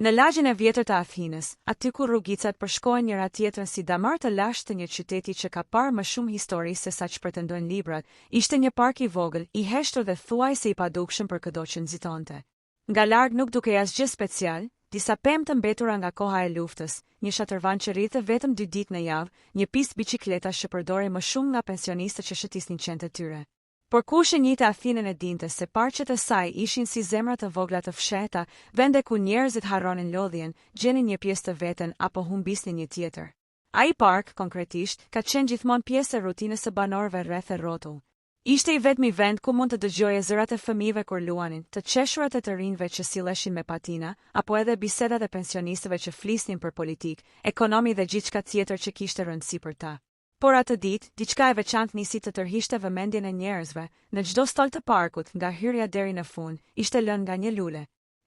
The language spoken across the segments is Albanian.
Në lagjen e vjetër të Athinës, aty ku rrugicat përshkojnë njëra tjetrën si damar të lashtë të një qyteti që ka parë më shumë histori se sa që pretendojnë librat, ishte një park i vogël, i heshtur dhe thuajse i padukshëm për çdo që nxitonte. Nga larg nuk dukej asgjë special, disa pemë të mbetura nga koha e luftës, një shatërvan që rrithë vetëm 2 ditë në javë, një pistë biçikletash që përdorej më shumë nga pensionistët që shëtisnin qenë të tyre. Por kush e njihte Athinën e dinte se parqet e saj ishin si zemra të vogla të fshehta, vende ku njerëzit harronin lodhjen, gjenin një pjesë të veten apo humbisnin një tjetër. Ai park, konkretisht, ka qenë gjithmonë pjesë e rutinës së banorëve rreth e rrotull. Ishte i vetmi vend ku mund të dëgjoje zërat e fëmijëve kur luanin, të qeshurat e të rinjve që silleshin me patina, apo edhe bisedat e pensionistëve që flisnin për politikë, ekonomi dhe gjithçka tjetër që kishte rëndësi për ta. Por atë ditë, diçka e veçantë nisi të tërhiqte vëmendjen e njerëzve. Në çdo stol të parkut, nga hyrja deri në fund, ishte lënë nga një lule.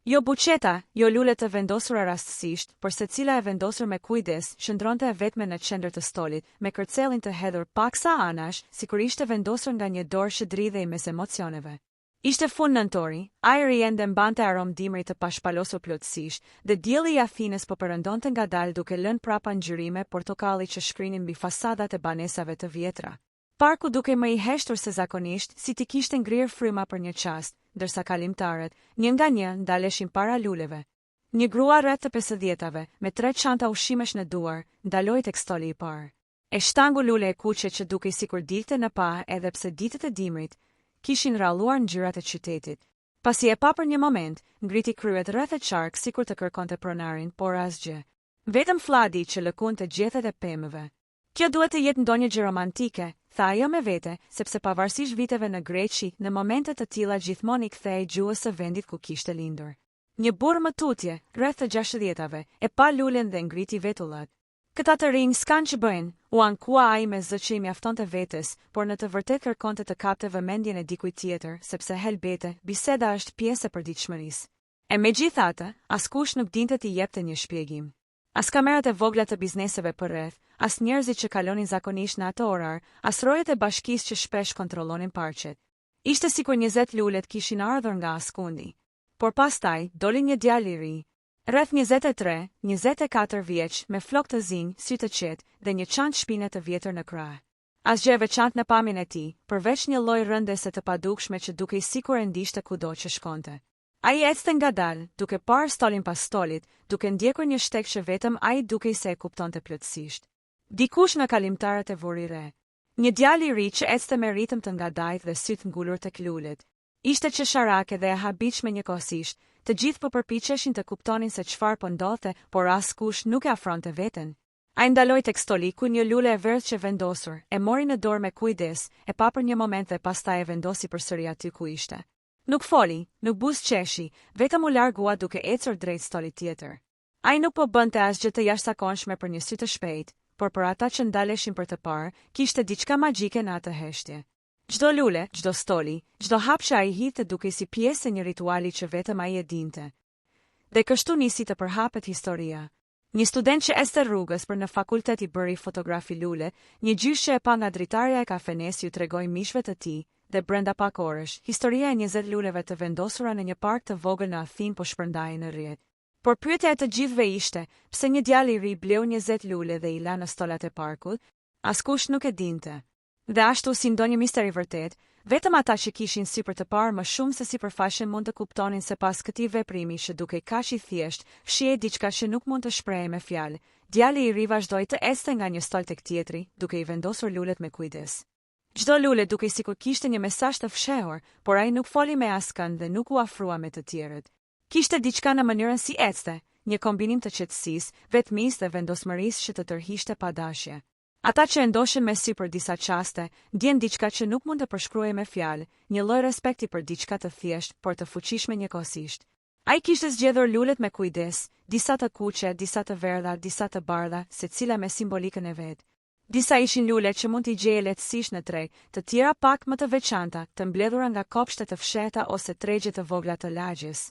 Jo buqeta, jo lule të vendosura rastësisht, por secila e vendosur me kujdes, qëndronte e vetme në qendër të stolit, me kërcellin të hedhur paksa anash, sikur ishte vendosur nga një dorë që dridhej mes emocioneve. Ishte fund nëntori, ajri ende mbante aromë dimri të pashpalosur plotësisht, dhe dielli i Athinës po përëndonte ngadalë duke lënë prapa ngjyrime portokalli që shkrinin mbi fasadat e banesave të vjetra. Parku duke më i heshtur se zakonisht, si ti kishte ngrirë fryma për një çast, ndërsa kalimtarët, një nga një, ndaleshin para luleve. Një grua rreth të 50-tave, me 3 çanta ushimesh në duar, ndaloi tek stoli i parë. E shtangu lule e kuqe që dukej sikur dilte në pa edhe pse ditët e dimrit kishin rralluar ngjyrat e qytetit. Pasi e pa për një moment, ngriti kryet rreth e qark sikur të kërkonte pronarin, por asgjë. Vetëm fladi që lëkunte gjethet e pemëve. Kjo duhet të jetë ndonjë gjë romantike, tha ajo me vete, sepse pavarësisht viteve në Greqi, në momente të tilla gjithmonë i kthehej gjuhës së vendit ku kishte lindur. Një burr më tutje, rreth të 60-tave, e pa lulen dhe ngriti vetullat. Këta të rinj s'kan që bëjnë, u ankua ai me zë që i mjaftonte vetes, por në të vërtet kërkonte të kapte vëmendjen e dikujt tjetër, sepse helbete, biseda është pjesë e përditshmërisë. E megjithatë, askush nuk dinte t'i jepte një shpjegim. As kamerat e vogla të bizneseve përreth, as njerëzit që kalonin zakonisht në atë orar, as rojet e bashkisë që shpesh kontrollonin parqet. Ishte sikur 20 lulet kishin ardhur nga askundi. Por pastaj doli një djalë i ri, rreth 23, 24 vjeç, me flokë të zinj, sy të qetë dhe një çantë shpine të vjetër në krah. Asgjë e veçantë në pamjen e tij, përveç një lloj rëndese të padukshme që dukej sikur e ndiqte kudo që shkonte. Ai ecte ngadalë, duke parë stolin pas stolit, duke ndjekur një shtek që vetëm ai dukej se e kuptonte plotësisht. Dikush nga kalimtarët e vuri re. Një djalë i ri që ecte me ritëm të ngadajt dhe syt ngulur tek lulet. Ishte qesharake dhe e habitshme njëkohësisht. Të gjithë po përpiqeshin të kuptonin se çfarë po ndodhte, por askush nuk e afronte veten. Ai ndaloi tek stoli ku një lule e verdhë që vendosur, e mori në dorë me kujdes, e pa për një moment dhe pastaj e vendosi përsëri aty ku ishte. Nuk foli, nuk buzëqeshi, vetëm u largua duke ecur drejt stolit tjetër. Ai nuk po bënte asgjë të jashtëzakonshme për një sy të shpejtë, por për ata që ndaleshin për të parë, kishte diçka magjike në atë heshtje. Çdo lule, çdo stoli, çdo hap që ai hidhte dukej si pjesë e një rituali që vetëm ai e dinte. Dhe kështu nisi të përhapet historia. Një student që ecte rrugës për në fakultet i bëri fotografi lule, një gjysh që e pa nga dritarja e kafenes ju tregoi mishve të tij, dhe brenda pak orësh, historia e 20 luleve të vendosura në një park të vogël në Athinë po shpërndahej në rrjet. Por pyetja e të gjithëve ishte, pse një djalë i ri bleu 20 lule dhe i la në stolat e parkut? Askush nuk e dinte. Dhe ashtu si ndonjë misteri vërtet, vetëm ata që kishin sy për të parë më shumë se sipërfaqe mund të kuptonin se pas këtij veprimi që dukej kaq i thjesht, fshihej diçka që nuk mund të shprehej me fjalë. Djali i ri vazhdoi të ecte nga një stol tek tjetri, duke i vendosur lulet me kujdes. Çdo lule dukej sikur kishte një mesazh të fshehur, por ai nuk foli me askënd dhe nuk u afrua me të tjerët. Kishte diçka në mënyrën si ecte, një kombinim të qetësisë, vetmisë dhe vendosmërisë që të tërhiqte pa dashje. Ata që e ndoshin me sy për disa çaste, ndjen diçka që nuk mund të përshkruajë me fjalë, një lloj respekti për diçka të thjeshtë, por të fuqishme njëkohësisht. Ai kishte zgjedhur lulet me kujdes, disa të kuqe, disa të verdha, disa të bardha, secila me simbolikën e vet. Disa ishin lule që mund t'i gjeje lehtësisht në treg, të tjera pak më të veçanta, të mbledhura nga kopshte të fshehta ose tregje të vogla të lagjes.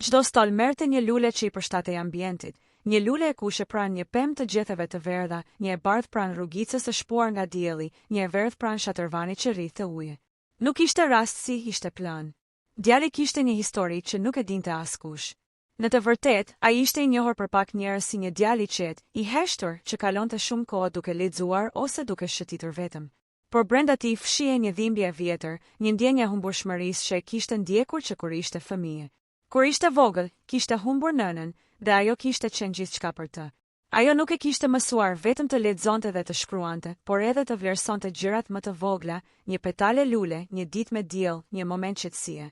Çdo stol merrte një lule që i përshtatej ambientit. Një lule e kuqe pranë një pemë të gjetheve të verdha, një e bardhë pranë rrugicës së shpuar nga dielli, një e verdhë pranë shatërvanit që rrithte ujë. Nuk ishte rastësi, ishte plan. Djali kishte një histori që nuk e dinte askush. Në të vërtet, ai ishte i njohur për pak njerëz si një djalë i qetë, i heshtur që kalonte shumë kohë duke lexuar ose duke shëtitur vetëm. Por brenda tij fshihej një dhimbje e vjetër, një ndjenjë e humburshmërisë që e kishte ndjekur që kur ishte fëmijë. Kur ishte vogël, kishte humbur nënën dhe ajo kishte qenë gjithçka për të. Ajo nuk e kishte mësuar vetëm të lexonte dhe të shkruante, por edhe të vlerësonte gjërat më të vogla, një petale lule, një ditë me diell, një moment qetësie.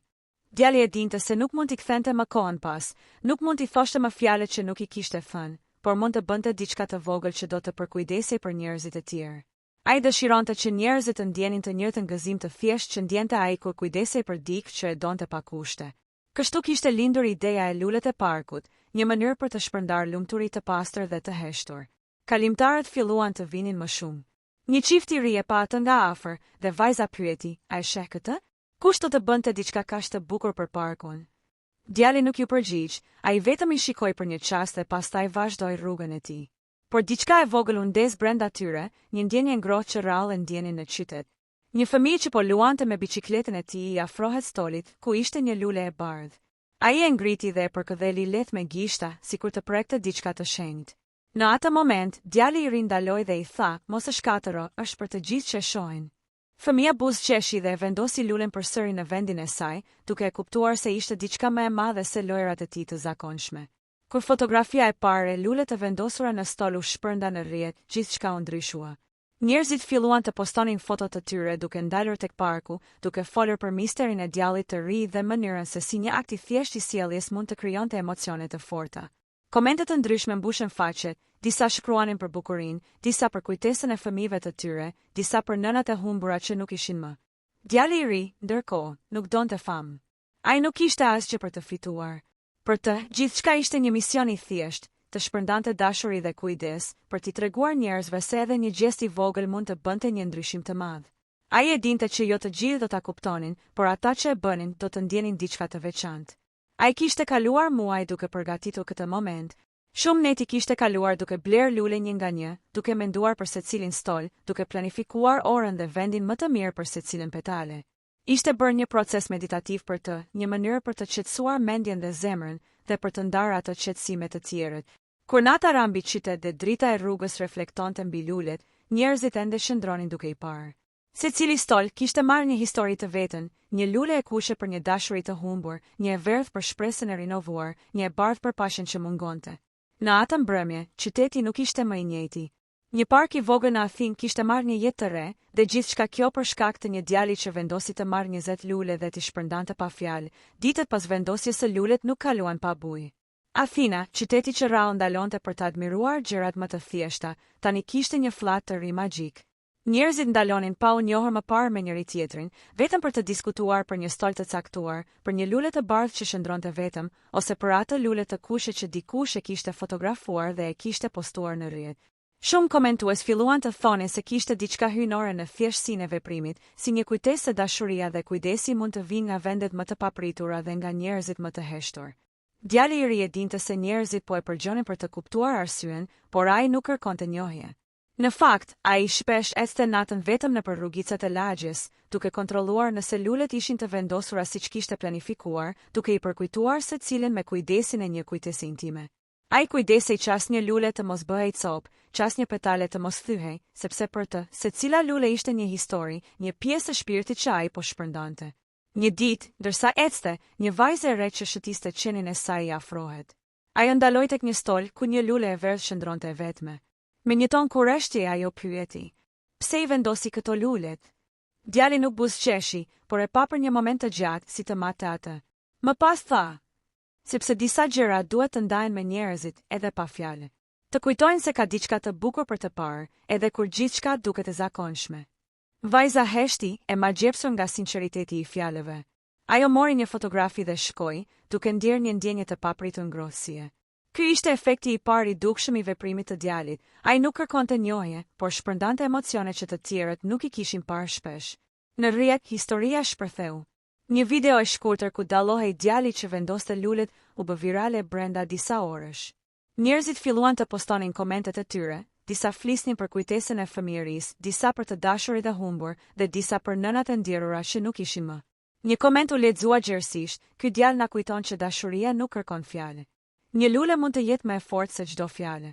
Djali e dinte se nuk mund t'i kthente më kohën pas, nuk mund t'i thoshte më fjalët që nuk i kishte thënë, por mund të bënte diçka të vogël që do të përkujdesej për njerëzit e tjerë. Ai dëshironte që njerëzit të ndjenin të njëjtën gëzim të thjeshtë që ndjente ai kur kujdesej për dikë që e donte pa kushte. Kështu kishte lindur ideja e lulet e parkut, një mënyrë për të shpërndar lumturi të pastër dhe të heshtur. Kalimtarët filluan të vinin më shumë. Një çift i ri e pa atë nga afër dhe vajza pyeti, "A e sheh këtë? Kush do të bënte diçka kaq të bukur për parkun?" Djali nuk ju përgjigj, ai vetëm i shikoi për një çast dhe pastaj vazhdoi rrugën e tij. Por diçka e vogël u ndes brenda tyre, një ndjenjë ngrohtë që rrallë ndjenin në qytet. Një fëmijë që po luante me biçikletën e tij i afrohet stolit, ku ishte një lule e bardhë. Ai e ngriti dhe e përkëdheli lehtë me gishta, sikur të prekte diçka të shenjtë. Në atë moment, djali i ri ndaloi dhe i tha, "Mos e shkatëro, është për të gjithë që shohin." Fëmia buzëqeshi dhe e vendosi lulen përsëri në vendin e saj, duke e kuptuar se ishte diçka më e madhe se lojrat e tij të zakonshme. Kur fotografia e parë, lulet e vendosura në stol u shpërnda në rrjet, gjithçka u ndryshua. Njerëzit filluan të postonin fotot të tyre duke ndalur tek parku, duke folur për misterin e djallit të ri dhe mënyrën se si një akt i thjeshtë i sjelljes mund të krijonte emocione të forta. Komente të ndryshme mbushën faqet, disa shkruanin për bukurinë, disa për kujtesën e fëmijëve të tyre, disa për nënat e humbura që nuk ishin më. Djali i ri, ndërkohë, nuk donte famë. Ai nuk kishte asgjë për të fituar. Për të, gjithçka ishte një mision i thjeshtë, të shpërndante dashuri dhe kujdes, për t'i treguar njerëzve se edhe një gest i vogël mund të bënte një ndryshim të madh. Ai e dinte që jo të gjithë do ta kuptonin, por ata që e bënin do të ndjenin diçka të veçantë. Ai kishte kaluar muaj duke përgatitur këtë moment. Shumë neti kishte kaluar duke bler lule një nga një, duke menduar për secilin stol, duke planifikuar orën dhe vendin më të mirë për secilin petale. Ishte bërë një proces meditativ për të, një mënyrë për të qetësuar mendjen dhe zemrën dhe për të ndarë ato qetësime të tjerët. Kur nata ra mbi qytet dhe drita e rrugës reflektonte mbi lulet, njerëzit ende shëndronin duke i parë. Secili stol kishte marrë një histori të vetën, një lule e kuqe për një dashuri të humbur, një e verdhë për shpresën e rinovuar, një e bardhë për pashën që mungonte. Në atë mbrëmje, qyteti nuk ishte më i njëjti. Një park i vogël në Athinë kishte marrë një jetë të re, dhe gjithçka kjo për shkak të një djali që vendosi të marrë 20 lule dhe t'i shpërndante pa fjalë. Ditët pas vendosjes së lulet nuk kaluan pa bujë. Athina, qyteti që rrallë ndalonte për të admiruar gjërat më të thjeshta, tani kishte një flat të ri magjik. Njerëzit ndalonin pa u njohur më parë me njëri tjetrin, vetëm për të diskutuar për një stol të caktuar, për një lule të bardhë që shndronte vetëm, ose për atë lule të kuqe që dikush e kishte fotografuar dhe e kishte postuar në rrjet. Shumë komentues filluan të thonin se kishte diçka hyjnore në thjeshtësinë e veprimit, si një kujtesë se dashuria dhe kujdesi mund të vinë nga vendet më të papritura dhe nga njerëzit më të heshtur. Djali i ri e dinte se njerëzit po e përgjonin për të kuptuar arsyen, por ai nuk kërkonte njohje. Në fakt, ai shpesh ecte natën vetëm nëpër rrugicat e lagjes, duke kontrolluar nëse lulet ishin të vendosura siç kishte planifikuar, duke i përkujtuar secilin me kujdesin e një kujtese intime. Ai kujdesej qas një lule të mos bëhej copë, qas një petale të mos thyhej, sepse për të, secila lule ishte një histori, një pjesë e shpirtit që ai po shpërndante. Një ditë, ndërsa ecte, një vajzë e re që shëtiste qenin e saj i afrohet. Ajo ndaloi tek një stol ku një lule e verdhë shndronte vetme. Me një ton kurreshtje ajo pyeti, "Pse i vendosi këto lulet?" Djali nuk buzëqeshi, por e pa për një moment të gjatë si të matë atë. Më pas tha, "Sepse disa gjëra duhet të ndahen me njerëzit edhe pa fjalë. Të kujtojnë se ka diçka të bukur për të parë, edhe kur gjithçka duket e zakonshme." Vajza heshti, e magjepsur nga sinqeriteti i fjalëve. Ajo mori një fotografi dhe shkoi, duke ndjerë një ndjenjë të papritur ngrohtësie. Ky ishte efekti i parë i dukshëm i veprimit të djalit. Ai nuk kërkonte njohje, por shpërndante emocione që të tjerët nuk i kishin parë shpesh. Në rrjet, historia shpërtheu. Një video e shkurtër ku dallohej djali që vendoste lulet u bë virale brenda disa orësh. Njerëzit filluan të postonin komentet e tyre, disa flisnin për kujtesën e fëmijërisë, disa për të dashurit e humbur dhe disa për nënat e ndjerura që nuk ishin më. Një koment u lexua gjerësisht, "Ky djalë na kujton që dashuria nuk kërkon fjalë." Një lule mund të jetë më e fortë se çdo fjalë.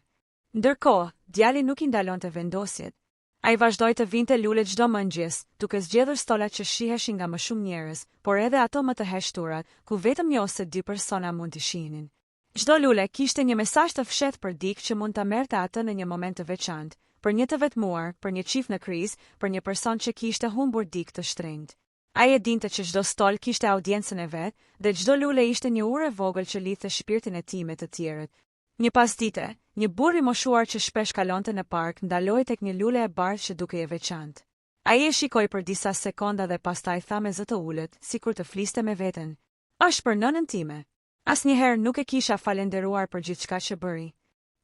Ndërkohë, djali nuk I ndalonte vendosjet. Ai vazhdoi të vinte lule çdo mëngjes, duke zgjedhur stolat që shiheshin nga më shumë njerëz, por edhe ato më të heshturat, ku vetëm një ose dy persona mund t'i shihnin. Çdo lule kishte një mesazh të fshehtë për dikë që mund ta merrte atë në një moment të veçantë, për një të vetmuar, për një çift në krizë, për një person që kishte humbur dikë të shtrenjtë. Ai e dinte që çdo stol kishte audiencën e vet, dhe çdo lule ishte një urë e vogël që lidhte shpirtin e tij me të tjerët. Një pasdite, një burr I moshuar që shpesh kalonte në park ndaloi tek një lule e bardhë që dukej e veçantë. Ai e shikoi për disa sekonda dhe pastaj tha me zë të ulët, sikur të fliste me veten. "Është për nënën time." Asnjëherë nuk e kisha falenderuar për gjithçka që bëri.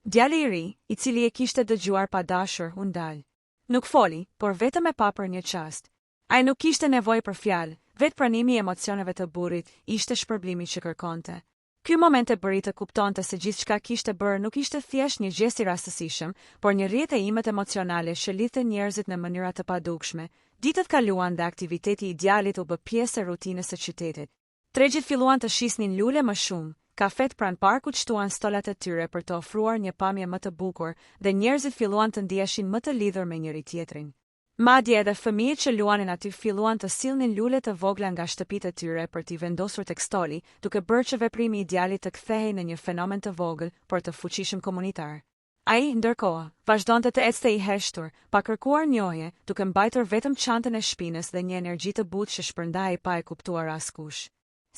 Djali I ri, I cili e kishte dëgjuar pa dashur, u ndal. Nuk foli, por vetëm e pa për një çast. Ai nuk kishte nevojë për fjalë, vetë pranimi I emocioneve të burrit ishte shpërblimi që kërkonte. Ky moment e bëri të kuptonte se gjithçka kishte bërë nuk ishte thjesht një gjest I rastësishëm, por një rrjetë e imet emocionale që lidhte njerëzit në mënyra të padukshme. Ditët kaluan dhe aktiviteti I djalit u bë pjesë e rutinës së qytetit. Tregjit filluan të shisnin lule më shumë, kafet pranë parkut shtuan stolat e tyre për të ofruar një pamje më të bukur dhe njerëzit filluan të ndiheshin më të lidhur me njëri tjetrin. Madje edhe fëmijët që luanin aty filluan të sillnin lule të vogla nga shtëpitë e tyre për t'i vendosur tek stoli, duke bërë që veprimi I djalit të kthehej në një fenomen të vogël, por të fuqishëm komunitar. Ai, ndërkohë, vazhdonte të ecte I heshtur, pa kërkuar njohje, duke mbajtur vetëm çantën e shpinës dhe një energji të butë që shpërndahej pa e kuptuar askush.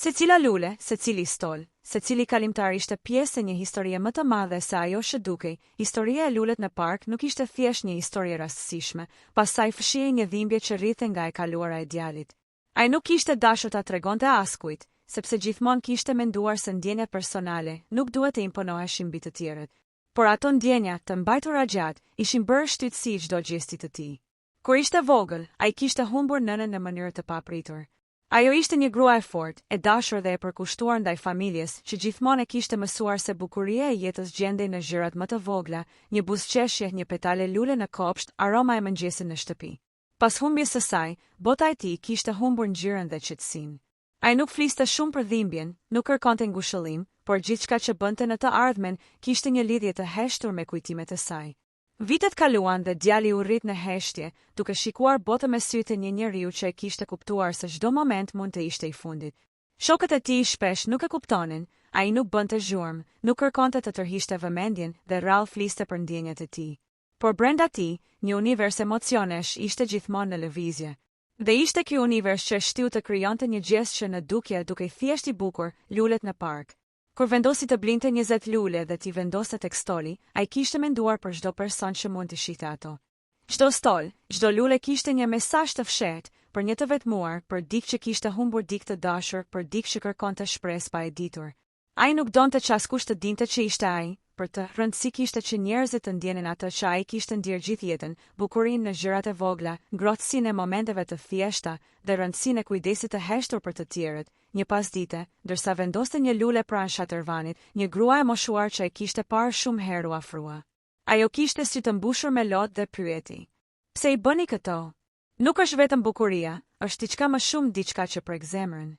Secila lule, secili stol, secili kalimtar ishte pjesë e një historie më të madhe se ajo që dukej. Historia e lulet në park nuk ishte thjesht një histori e rastësishme, pastaj fshihej një dhimbje që rrithej nga e kaluara e djalit. Ai nuk kishte dashur ta tregonte askujt, sepse gjithmonë kishte menduar se ndjenjat personale nuk duhet të imponoheshin mbi të tjerët. Por ato ndjenja, të mbajtura gjatë, ishin bërë shtytësi çdo gjesti të tij. Kur ishte vogël, ai kishte humbur nënën në mënyrë të papritur. Ajo ishte një grua e fortë, e dashur dhe e përkushtuar ndaj familjes, që gjithmonë e kishte mësuar se bukuria e jetës gjendej në gjërat më të vogla, një buzëqeshje, një petale lule në kopsht, aroma e mëngjesit në shtëpi. Pas humbjes së saj, bota e tij kishte humbur ngjyrën dhe qetësinë. Ai nuk fliste shumë për dhimbjen, nuk kërkonte ngushëllim, por gjithçka që bënte në të ardhmen kishte një lidhje të heshtur me kujtimet e saj. Vitet kaluan dhe djali u rrit në heshtje, duke shikuar botën me sytë e një njeriu që e kishte kuptuar se çdo moment mund të ishte I fundit. Shokët e tij shpesh nuk e kuptonin, ai nuk bënte zhurmë, nuk kërkonte të tërhiqte vëmendjen dhe rrallë fliste për ndjenjat e tij. Por brenda tij, një univers emocionesh ishte gjithmonë në lëvizje. Dhe ishte ky univers që shtiu të krijonte një gjest që në dukje duke thjesht I bukur, lulet në park. Kur vendosi të blinte 20 lule dhe t'i vendoste tek stoli, ai kishte menduar për çdo person që mund të shihte ato. Çdo stol, çdo lule kishte një mesazh të fshehtë, për një të vetmuar, për dikë që kishte humbur dikë të dashur, për dikë që kërkonte shpresë pa e ditur. Ai nuk donte që askush të dinte që ishte ai, për të rëndësi kishte që njerëzit të ndjenin atë që ai kishte ndier gjithë jetën, bukurinë në gjërat e vogla, ngrohtësinë e momenteve të thjeshta dhe rëndësinë e kujdesit të heshtur për të tjerët. Një pasdite, ndërsa vendoste një lule pranë shatërvanit, një grua e moshuar që e kishte parë shumë herë u afrua. Ajo kishte sy të mbushur me lotë dhe pyeti: "Pse I bëni këto?" "Nuk është vetëm bukuria, është diçka më shumë, diçka që prek zemrën."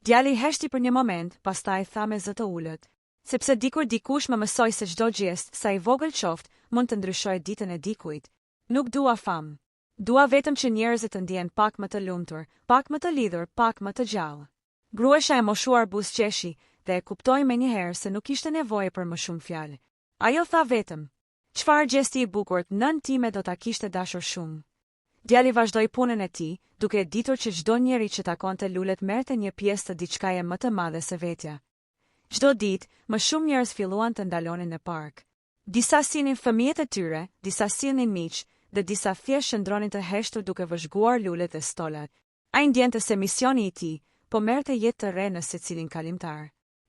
Djali heshti për një moment, pastaj tha me zë të ulët: "Sepse dikur dikush më mësoi se çdo gjest, sa I vogël qoftë, mund të ndryshojë ditën e dikujt. Nuk dua famë. Dua vetëm që njerëzit të ndjehen pak më të lumtur, pak më të lidhur, pak më të gjallë." Gruesha e moshuar buzëqeshi dhe e kuptoi menjëherë se nuk kishte nevojë për më shumë fjalë. Ajo tha vetëm: "Çfarë gjesti I bukur, nën time do ta kishte dashur shumë." Djali vazhdoi punën e tij, duke e ditur që çdo njeri që takonte lulet merrte një pjesë të diçkaje më të madhe se vetja. Çdo ditë, më shumë njerëz filluan të ndalonin në park. Disa sillnin fëmijët e tyre, disa sillnin miq, dhe disa thjesht shndronin të heshtur duke vëzhguar lulet dhe stolat. Ai ndjente se misioni I tij po merrte jetë të re në secilin kalimtar.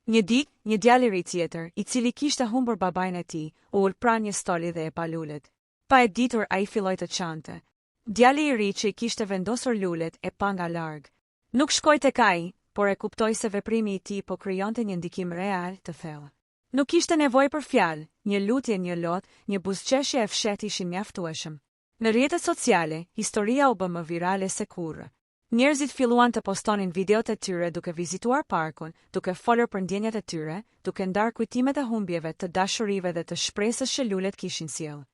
Një ditë, një djalë I ri tjetër, I cili kishte humbur babain e tij, u ul pranë një stoli dhe e pa lulet. Pa e ditur, ai filloi të çante. Djali I ri që I kishte vendosur lulet e pa nga larg. Nuk shkoi tek ai, por e kuptoi se veprimi I tij po krijonte një ndikim real të thellë. Nuk kishte nevojë për fjalë, një lutje, një lot, një buzëqeshje e fshehtë ishin mjaftueshëm. Në rrjetet sociale, historia u bë më virale se kurrë. Njerëzit filluan të postonin videot e tyre duke vizituar parkun, duke folur për ndjenjat e tyre, duke ndarë kujtimet e humbjeve të dashurive dhe të shpresës që lulet kishin sjellë.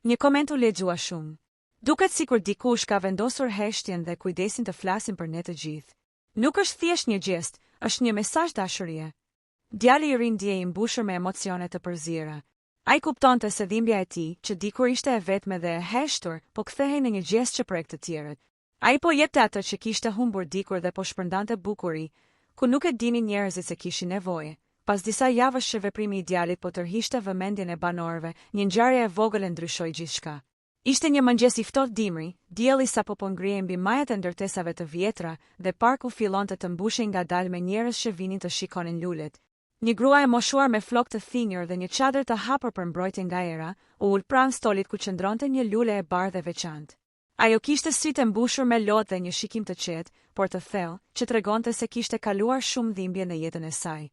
Një koment u lexua shumë. Duket sikur dikush ka vendosur heshtjen dhe kujdesin të flasin për ne të gjithë. Nuk është thjesht një gjest, është një mesazh dashurie. Djali I ri ndjej I mbushur me emocione të përzira. Ai kuptonte se dhimbja e tij, që dikur ishte e vetme dhe e heshtur, po kthehej në një gjest që prek të tjerët. Ai po jepte atë që kishte humbur dikur dhe po shpërndante bukuri, ku nuk e dinin njerëzit se kishin nevojë. Pas disa javësh që veprimi I djalit po tërhiqte vëmendjen e banorëve, një ngjarje e vogël e ndryshoi gjithçka. Ishte një mëngjes I ftohtë dimri, dielli sapo po ngrihej mbi majat e ndërtesave të vjetra dhe parku fillonte të mbushej ngadalë me njerëz që vinin të shikonin lulet. Një grua e moshuar me flokë të thinjur dhe një çadër të hapur për mbrojtje nga era, u ul pranë stolit ku qëndronte një lule e bardhë e veçantë. Ajo kishte sytë e mbushur me lotë dhe një shikim të qetë, por të thellë, që tregonte se kishte kaluar shumë dhimbje në jetën e saj.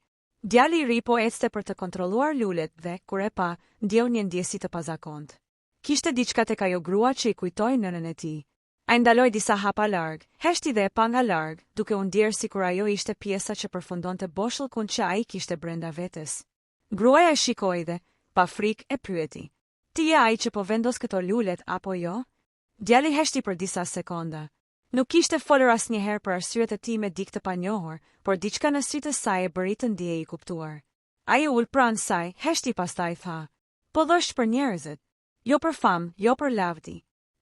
Djali I ri po ecte për të kontrolluar lulet dhe, kur e pa, ndjeu një ndjesi të pazakontë. Kishte diçka tek ajo grua që I kujtoi nënën e tij. Ai ndaloi disa hapa larg, heshti dhe e pa nga larg, duke u ndier sikur ajo ishte pjesa që përfundonte boshllëkun që ai kishte brenda vetes. Gruaja e shikoi dhe, pa frikë, e pyeti: "Ti je ai që po vendos këto lulet apo jo?" Djali heshti për disa sekonda. Nuk kishte folur asnjëherë për arsyet e tij me diktë të panjohur, por diçka në sytë e saj e bëri të ndiej I kuptuar. Ai ul pranë saj, heshti pastaj tha: "Po dhosh për njerëzit, jo për famë, jo për lavdi,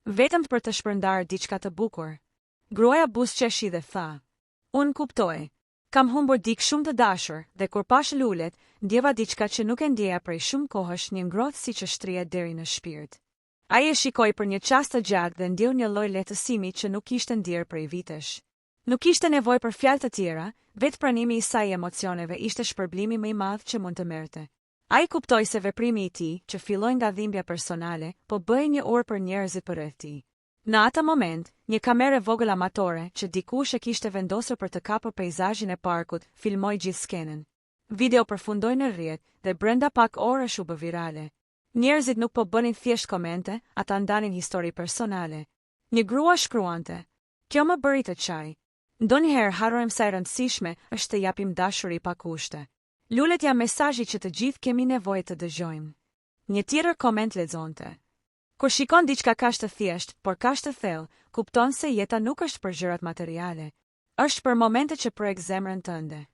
vetëm për të shpërndarë diçka të bukur." Gruaja buzëqeshi dhe tha: "Unë kuptoj. Kam humbur dikë shumë të dashur dhe kur pash lulet, ndjeva diçka që nuk e ndjeja prej shumë kohësh, një ngrohtësi që shtrihet deri në shpirt." Ai e shikoi për një çast të gjatë dhe ndjeu një lloj lehtësimi që nuk kishte ndier prej vitesh. Nuk kishte nevojë për fjalë të tjera, vetë pranimi I saj I emocioneve ishte shpërblimi më I madh që mund të merrte. Ai kuptoi se veprimi I tij, që filloi nga dhimbja personale, po bëhej një orë për njerëzit përreth tij. Në atë moment, një kamerë vogël amatore, që dikush e kishte vendosur për të kapur peizazhin e parkut, filmoi gjithë skenën. Video përfundoi në rrjet dhe brenda pak orësh u bë virale. Njerëzit nuk po bënin thjesht komente, ata ndanin histori personale. Një grua shkruante: "Kjo më bëri të çaj. Ndonjëherë harrojmë sa e rëndësishme është të japim dashuri pa kushte. Lulet janë mesazhi që të gjithë kemi nevojë të dëgjojmë." Një tjetër koment lexonte: "Kur shikon diçka kaq të thjesht, por kaq të thellë, kupton se jeta nuk është për gjërat materiale. Është për momente që prek zemrën tënde."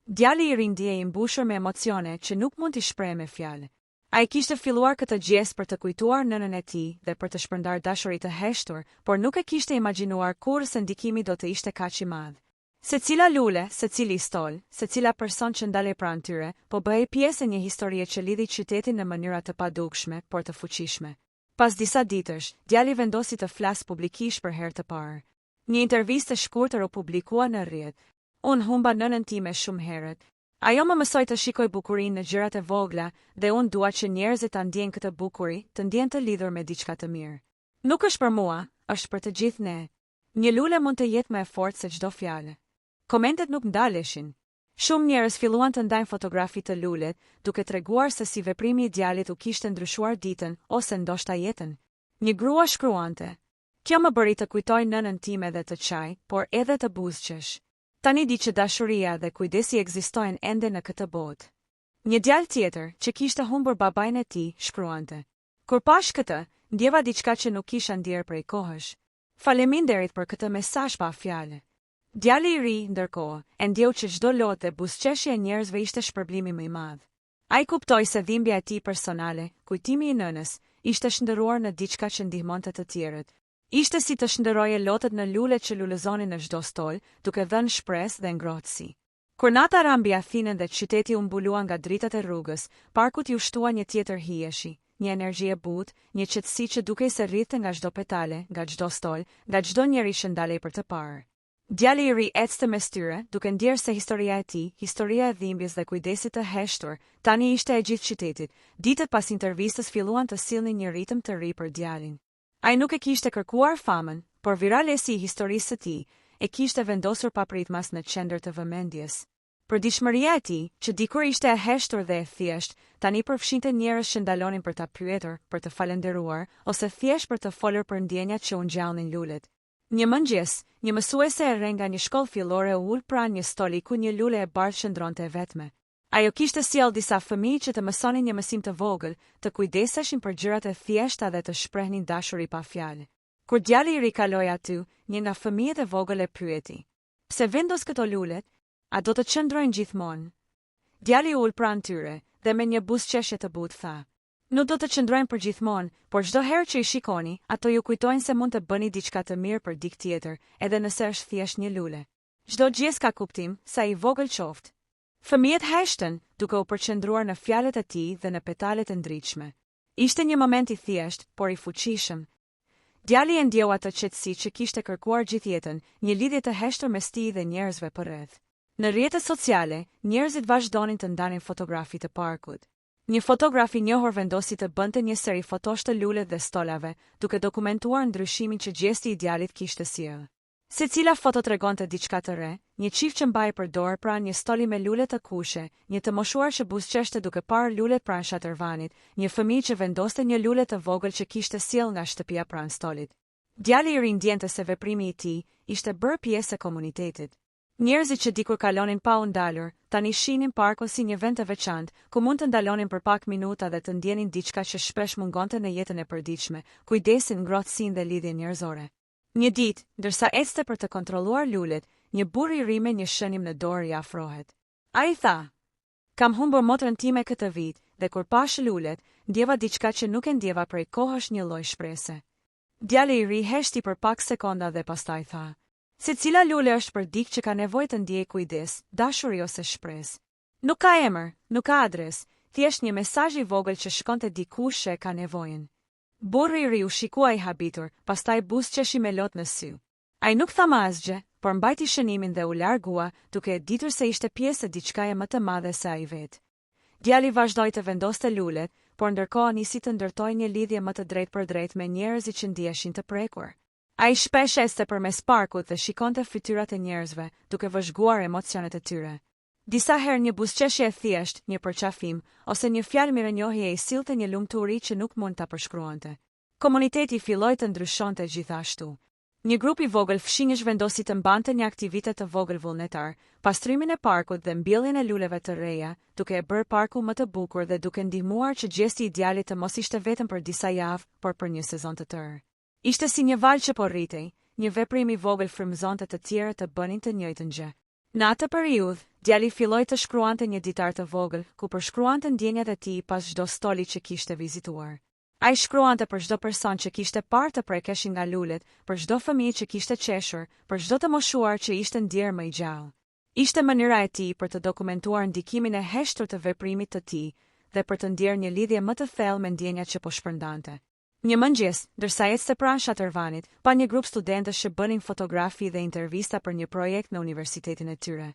Djali I ri ndjej I mbushur me emocione që nuk mund t'i shprehë me fjalë. Ai kishte filluar këtë gjestë për të kujtuar nënën e tij dhe për të shpërndarë dashuri të heshtur, por nuk e kishte imagjinuar kurrë se ndikimi do të ishte kaq I madh. Secila lule, secili stol, secila person që ndalej pranë tyre, po bëhej pjesë e një historie që lidhi qytetin në mënyra të padukshme, por të fuqishme. Pas disa ditësh, djali vendosi të flasë publikisht për herë të parë. Një intervistë e shkurtër u publikua në rrjet. "Unë humba nënën time shumë herët. Ajo më mësoi të shikoj bukurinë në gjërat e vogla dhe unë dua që njerëzit ta ndjejnë këtë bukuri, të ndjenë të lidhur me diçka të mirë. Nuk është për mua, është për të gjithë ne. Një lule mund të jetë më e fortë se çdo fjalë." Komentet nuk ndaleshin. Shumë njerëz filluan të ndajnë fotografi të lulet, duke treguar se si veprimi I djalit u kishte ndryshuar ditën ose ndoshta jetën. Një grua shkruante: "Kjo më bëri të kujtoj nënën time dhe të çaj, por edhe të buzëqesh. Tani di që dashuria dhe kujdesi ekzistojnë ende në këtë botë." Një djalë tjetër, që kishte humbur babain e tij, shkruante: "Kur pash këtë, ndjeva diçka që nuk kisha ndier prej kohësh. Faleminderit për këtë mesazh pa fjalë." Djali I ri, ndërkohë, e ndjeu që çdo lotë dhe buzëqeshje e njerëzve ishte shpërblimi më I madh. Ai kuptoi se dhimbja e tij personale, kujtimi I nënës, ishte shndërruar në diçka që ndihmonte të tjerët. Ishte si të shndërroje lotët në lulet që lulëzonin në çdo stol, duke dhënë shpresë dhe ngrohtësi. Kur nata ra mbi Athinën dhe qyteti u mbulua nga dritat e rrugës, parkut ju shtua një tjetër hijeshi, një energji e butë, një qetësi që dukej se rrithte nga çdo petale, nga çdo stol, nga çdo njeri që ndalej për të parë. Djali I ri ecte mes tyre, duke ndjerë se historia e tij, historia e dhimbjes dhe kujdesit të heshtur, tani ishte e gjithë qytetit. Ditët pas intervistës filluan të sillnin një ritëm të ri për djalin. Ai nuk e kishte kërkuar famën, por viralesi I historisë së tij e kishte vendosur papritmas në qendër të vëmendjes. Përditshmëria e tij, që dikur ishte e heshtur dhe e thjesht, tani përfshinte njerëz që ndalonin për ta pyetur, për të falendëruar, ose thjesht për të folur për ndjenjat që u ngjallnin lulet. Një mëngjes, një mësuese e re nga një shkollë fillore u ul pranë një stoli ku një lule e bardhë shndronte e vetme. Ajo kishte sjell disa fëmijë që të mësonin një mësim të vogël, të kujdeseshin për gjërat e thjeshta dhe të shprehnin dashuri pa fjalë. Kur djali i ri kaloi aty, një nga fëmijët e vogël e pyeti: "Pse vendos këto lulet? A do të qëndrojnë gjithmonë?" Djali u ul pranë tyre dhe me një buzëqeshje të butë tha: "Nuk do të qëndrojnë për gjithmonë, por çdo herë që i shikoni, ato ju kujtojnë se mund të bëni diçka të mirë për dikë tjetër, edhe nëse është thjesht një lule. Çdo gjë ka kuptim, sa i vogël qoftë." Fëmijët heshtën, duke u përqendruar në fjalët e tij dhe në petalet e ndritshme. Ishte një moment i thjeshtë, por i fuqishëm. Djali e ndjeu atë qetësi që kishte kërkuar gjithë jetën, një lidhje të heshtër mes tij dhe njerëzve përreth. Në rrjetet sociale, njerëzit vazhdonin të ndanin fotografi të parkut. Një fotograf i njohur vendosi të bënte një seri fotosh të lulet dhe stolave, duke dokumentuar ndryshimin që gjesti i djalit kishte sjellë. Secila foto tregonte diçka të re, një çift që mbaj për dorë pranë një stoli me lule të kuqe, një të moshuar që buzëqeshte duke parë lulet pranë shatërvanit, një fëmijë që vendoste një lule të vogël që kishte sjellë nga shtëpia pranë stolit. Djali i ri ndjente se veprimi i tij ishte bërë pjesë e komunitetit. Njerëzit që dikur kalonin pa u ndalur, tani shihnin parkun si një vend të veçantë, ku mund të ndalonin për pak minuta dhe të ndjenin diçka që shpesh mungonte në jetën e përditshme, kujdesin, ngrohtësinë dhe lidhjen njerëzore. Një ditë, ndërsa ecte për të kontrolluar lulet, një burr i ri me një shënim në dorë i afrohet. Ai tha: "Kam humbur motrën time këtë vit, dhe kur pash lulet, ndjeva diçka që nuk e ndjeva prej kohësh, një lloj shprese." Djali i ri heshti për pak sekonda dhe pastaj tha: "Secila lule është për dikë që ka nevojë të ndjejë kujdes, dashuri ose shpresë. Nuk ka emër, nuk ka adres, thjesht një mesazh i vogël që shkon te dikush që ka nevojën." Burri i ri u shikua i habitur, pastaj buzëqeshi me lot në sy. Ai nuk tha më asgjë, por mbajti shënimin dhe u largua, duke e ditur se ishte pjesë e diçkaje më të madhe se ai vetë. Djali vazhdoi të vendoste lulet, por ndërkohë nisi të ndërtojë një lidhje më të drejtë për drejtë me njerëzit që ndiheshin të prekur. Ai shpesh ecte përmes parkut dhe shikonte fytyrat e njerëzve, duke vëzhguar emocionet e tyre. Disa herë një buzëqeshje e thjeshtë, një përqafim, ose një fjalë mirënjohje i sillte një lumturi që nuk mund ta përshkruante. Komuniteti filloi të ndryshonte gjithashtu. Një grup i vogël fshinjësh vendosi të mbante një aktivitet të vogël vullnetar, pastrimin e parkut dhe mbjelljen e luleve të reja, duke e bërë parku më të bukur dhe duke ndihmuar që gjesti i djalit të mos ishte vetëm për disa javë, por për një sezon të tërë. Ishte si një val që po rritej, një veprim i vogël frymëzonte të tjerë të bënin të njëjtën gjë. Në atë periudhë, djali filloi të shkruante një ditar të vogël, ku përshkruante ndjenjat e tij pas çdo stoli që kishte vizituar. Ai shkruante për çdo person që kishte parë të prekeshin nga lulet, për çdo fëmijë që kishte qeshur, për çdo të moshuar që ishte ndier më i gjallë. Ishte mënyra e tij për të dokumentuar ndikimin e heshtur të veprimit të tij dhe për të ndier një lidhje më të thellë me ndjenjat që po shpërndante. Një mëngjes, ndërsa ecte pranë shatërvanit, pa një grup studentësh që bënin fotografi dhe intervista për një projekt në universitetin e tyre.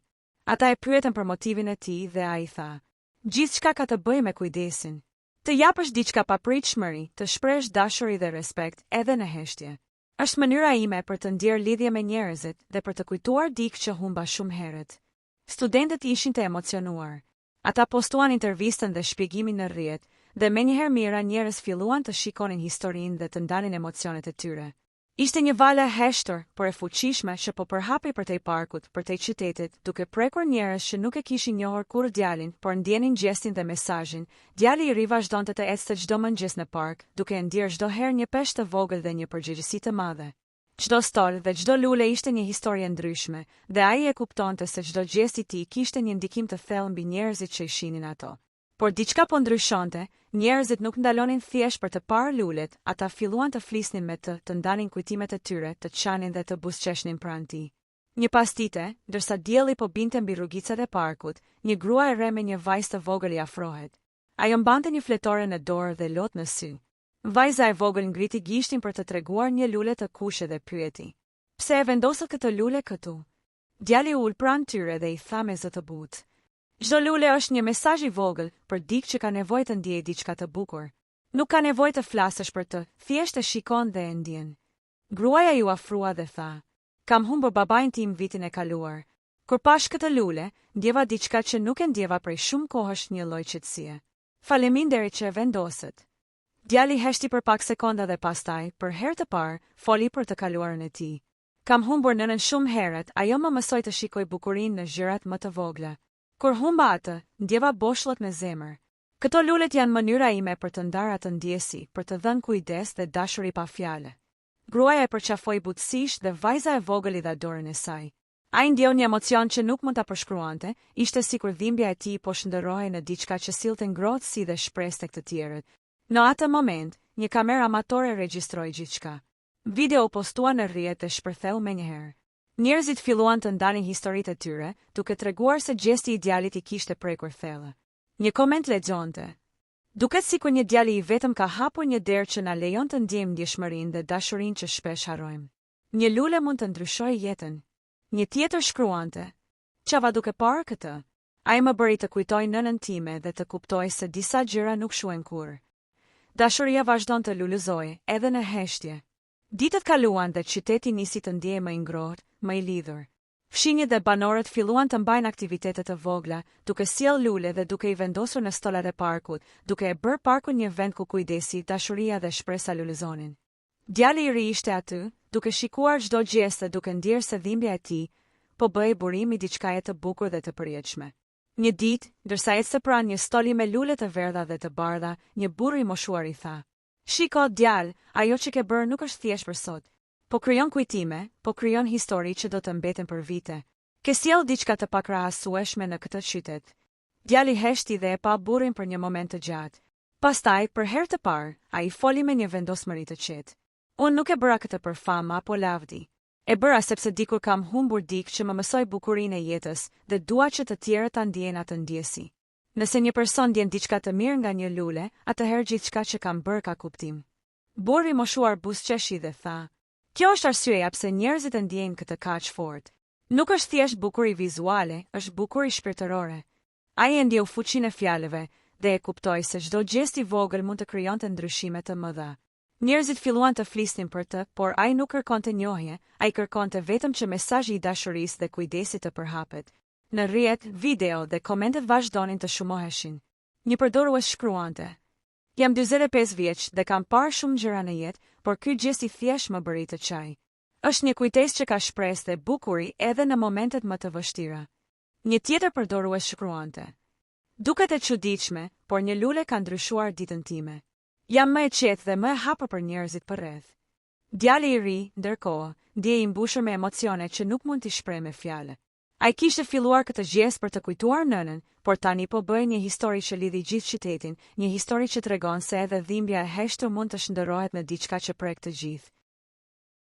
Ata e pyetën për motivin e tij dhe ai tha: "Gjithçka ka të bëjë me kujdesin. Të japësh diçka pa pritshmëri, të shprehësh dashuri dhe respekt, edhe në heshtje. Është mënyra ime për të ndier lidhje me njerëzit dhe për të kujtuar dikë që humba shumë herët." Studentët ishin të emocionuar. Ata postuan intervistën dhe shpjegimin në rrjet, dhe menjëherë mira njerëz filluan të shikonin historinë dhe të ndanin emocionet e tyre. Ishte një valë e heshtër, por e fuqishme që po përhapej përtej parkut, përtej qytetit, duke prekur njerëz që nuk e kishin njohur kurrë djalin, por ndjenin gjestin dhe mesazhin. Djali i ri vazhdonte të ecte çdo mëngjes në park, duke ndier çdo herë një peshë të vogël dhe një përgjegjësi të madhe. Çdo stol dhe çdo lule ishte një histori e ndryshme, dhe ai e kuptonte se çdo gest i tij kishte një ndikim të thellë mbi njerëzit që i shihnin ato. Por diçka po ndryshonte, njerëzit nuk ndalonin thjesht për të parë lulet, ata filluan të flisnin me të ndanin kujtimet e tyre, të qanin dhe të buzëqeshnin pranë tij. Një pastite, ndërsa dielli po binte mbi rrugicat e parkut, një grua e re me një vajzë të vogël i afrohet. Ajo mbante një fletore në dorë dhe lot në sy. Vajza e vogël ngriti gishtin për të treguar një lule të kuqe dhe pyeti: "Pse e vendosët këtë lule këtu?" Djali u ul pranë tyre dhe i tha me zë të butë: "Çdo lule është një mesazh i vogël për dikë që ka nevojë të ndjejë diçka të bukur. Nuk ka nevojë të flasësh për të, thjesht e shikon dhe e ndjen." Gruaja ju afrua dhe tha: "Kam humbur babain tim vitin e kaluar. Kur pash këtë lule, ndjeva diçka që nuk e ndjeva prej shumë kohësh, një lloj qetësie. Faleminderit që e vendosët." Djali heshti për pak sekonda dhe pastaj, për herë të parë, foli për të kaluarën e tij. Kam humbur nënën shumë herët, ajo më mësoi të shikoj bukurinë në gjërat më të vogla. Kur humba atë, ndjeva boshllët me zemër. Këto lulet janë mënyra ime për të ndarë atë ndjesi, për të dhënë kujdes dhe dashuri pa fjalë. Gruaja e përqafoi butësisht dhe vajza e vogël i dha dorën e saj. Ai ndjeu një emocion që nuk mund ta përshkruante, ishte sikur dhimbja e tij po shndërrohej në diçka që sillte ngrohtësi dhe shpresë tek të tjerët. Në atë moment, një kamerë amatore regjistroi gjithçka. Video u postua në rrjet dhe shpërtheu menjëherë. Njerëzit filluan të ndanin historitë e tyre, duke treguar se gjesti i djalit I kishte prekur thellë. Një koment lexonte: "Duket sikur një djalë I vetëm ka hapur një derë që na lejon të ndjejmë ndjeshmërinë dhe dashurinë që shpesh harrojmë. Një lule mund të ndryshojë jetën." Një tjetër shkruante: "Çava duke parë këtë. Ai më bëri të kujtoj nënën time dhe të kuptoj se disa gjëra nuk shuhen kurrë." Dashuria vazhdon të lulëzojë edhe në heshtje. Ditët kaluan dhe qyteti nisi të ndjehej më I ngrohtë, më I lidhur. Fshinjët dhe banorët filluan të mbajnë aktivitete të vogla, duke sjell lule dhe duke I vendosur në stolat e parkut, duke e bërë parkun një vend ku kujdesi, dashuria dhe shpresa lulëzonin. Djali I ri ishte aty, duke shikuar çdo gjest dhe duke ndjerë se dhimbja e tij po bëhej burim I diçkaje të bukur dhe të përjetshme. Një ditë, ndërsa ecte pranë një stoli me lule të verdha dhe të bardha, një burr I moshuar I tha: "Shiko, djalë, ajo që ke bërë nuk është thjesht për sot. Po krijon kujtime, po krijon histori që do të mbeten për vite. Ke sjell diçka të pakrahasueshme në këtë qytet." Djali heshti dhe e pa burrin për një moment të gjatë. Pastaj, për herë të parë, ai foli me një vendosmëri të qetë: "Unë nuk e bëra këtë për famë apo lavdi. E bëra sepse dikur kam humbur dikë që më mësoi bukurinë e jetës dhe dua që të tjerët ta ndjejnë atë ndjesi. Nëse një person ndjen diçka të mirë nga një lule, atëherë gjithçka që kam bërë ka kuptim." Burri I moshuar buzëqeshi dhe tha: "Kjo është arsyeja pse njerëzit e ndjejnë këtë kaq fort. Nuk është thjesht bukuri vizuale, është bukuri shpirtërore." Ai e ndjeu fuqinë e fjalëve dhe e kuptoi se çdo gjest I vogël mund të krijonte ndryshime të mëdha. Njerëzit filluan të flisnin për të, por ai nuk kërkonte njohje, ai kërkonte vetëm që mesazhi I dashurisë dhe kujdesit të përhapet. Në rrjet, video dhe komentet vazhdonin të shumoheshin. Një përdorues shkruante: "Jam 45 vjeç dhe kam parë shumë gjëra në jetë, por ky gjest I thjesht më bëri të çaj. Është një kujtesë që ka shpresë dhe bukuri edhe në momentet më të vështira." Një tjetër përdorues shkruante: "Duket e çuditshme, por një lule ka ndryshuar ditën time. Jam më e qetë dhe më e hapur për njerëzit përreth." Djali I ri, ndërkohë, ndjej I mbushur me emocione që nuk mund t'i shpreh me fjalë. Ai kishte filluar këtë gjest për të kujtuar nënën, por tani po bëhej një histori që lidhi gjithë qytetin, një histori që tregon se edhe dhimbja e heshtur mund të shndërrohet në diçka që prek të gjithë.